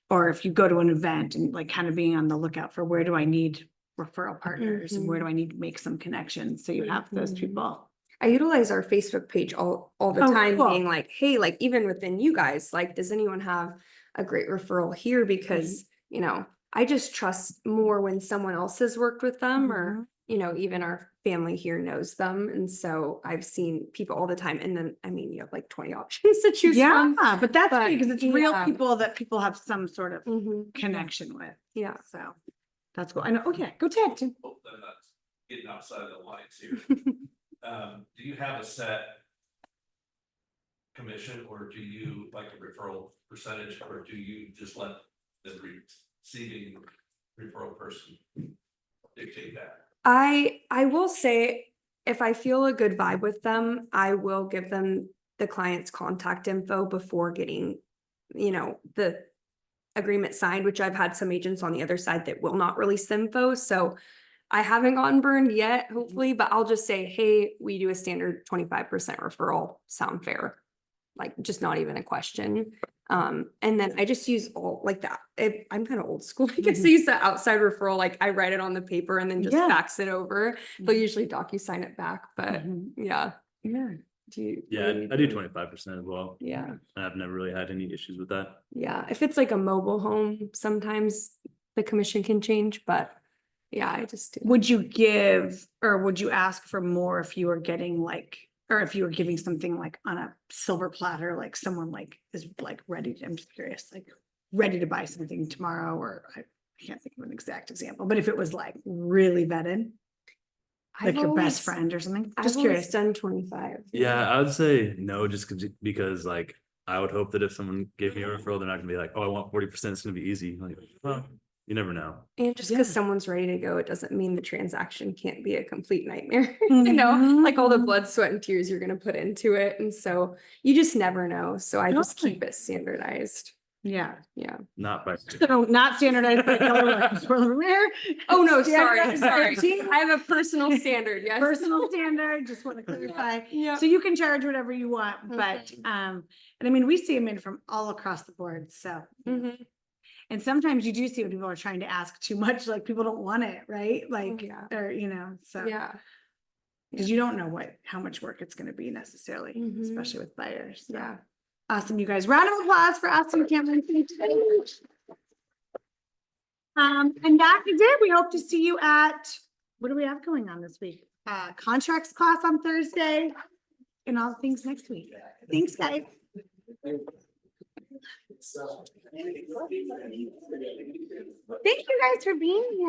or if you go to an event and like kind of being on the lookout for where do I need referral partners and where do I need to make some connections, so you have those people. I utilize our Facebook page all the Oh, time, cool. being like, hey, like even within you guys, like, does anyone have a great referral here? Because, you know, I just trust more when someone else has worked with them or, you know, even our family here knows them. And so I've seen people all the time. And then, I mean, you have like 20 options to choose from. Yeah, but that's But, because it's real yeah. people that people have some sort of connection with. Yeah. So that's cool. I know. Oh yeah, go Ted. Tim. Hope that I'm not getting outside the lines here. Do you have a set commission, or do you like a referral percentage, or do you just let the receiving referral person dictate that? I will say, if I feel a good vibe with them, I will give them the client's contact info before getting, you know, the agreement signed, which I've had some agents on the other side that will not release the info. So I haven't gotten burned yet, hopefully, but I'll just say, hey, we do a standard 25% referral. Sound fair? Like, just not even a question. And then I just use all like that. I'm kind of old school. I guess I use the outside referral. Like I write it on the paper and then just fax it over. They'll usually DocuSign it back, but yeah. Yeah. I do 25% as well. Yeah. I've never really had any issues with that. Yeah. If it's like a mobile home, sometimes the commission can change, but yeah, I just do. Would you give, or would you ask for more if you were getting like or if you were giving something like on a silver platter, like someone like is like ready to, I'm just curious, like ready to buy something tomorrow, or I can't think of an exact example, but if it was like really vetted, like I've your always- best friend or something, I've just always curious. done 25. Yeah, I would say no, just because like I would hope that if someone gave me a referral, they're not gonna be like, oh, I want 40%, it's gonna be easy. Like, well, you never know. And just Yeah. because someone's ready to go, it doesn't mean the transaction can't be a complete nightmare. You know, like all the Mhm. blood, sweat, and tears you're gonna put into it. And so you just never know. So I just Totally. keep it standardized. Yeah. Yeah. Not by. So not standardized by color lines for the rear. Oh, no, sorry, Standardized sorry. 13. I have a personal standard, yes. Personal standard, just want to clarify. Yeah. So you can charge whatever you want, but, Mhm. and I mean, we see them in from all across the board, so. Mhm. And sometimes you do see when people are trying to ask too much, like people don't want it, right? Oh, Like, yeah. or, you know, so. Yeah. Cause you don't know how much work it's gonna be necessarily, Mhm. especially with buyers, so. Yeah. Awesome, you guys. Round of applause for Austin and Camryn. Thank you very much. And that is it. We hope to see you at, what do we have going on this week? Contracts class on Thursday and all things next week. Thanks, guys. Thank you guys for being here.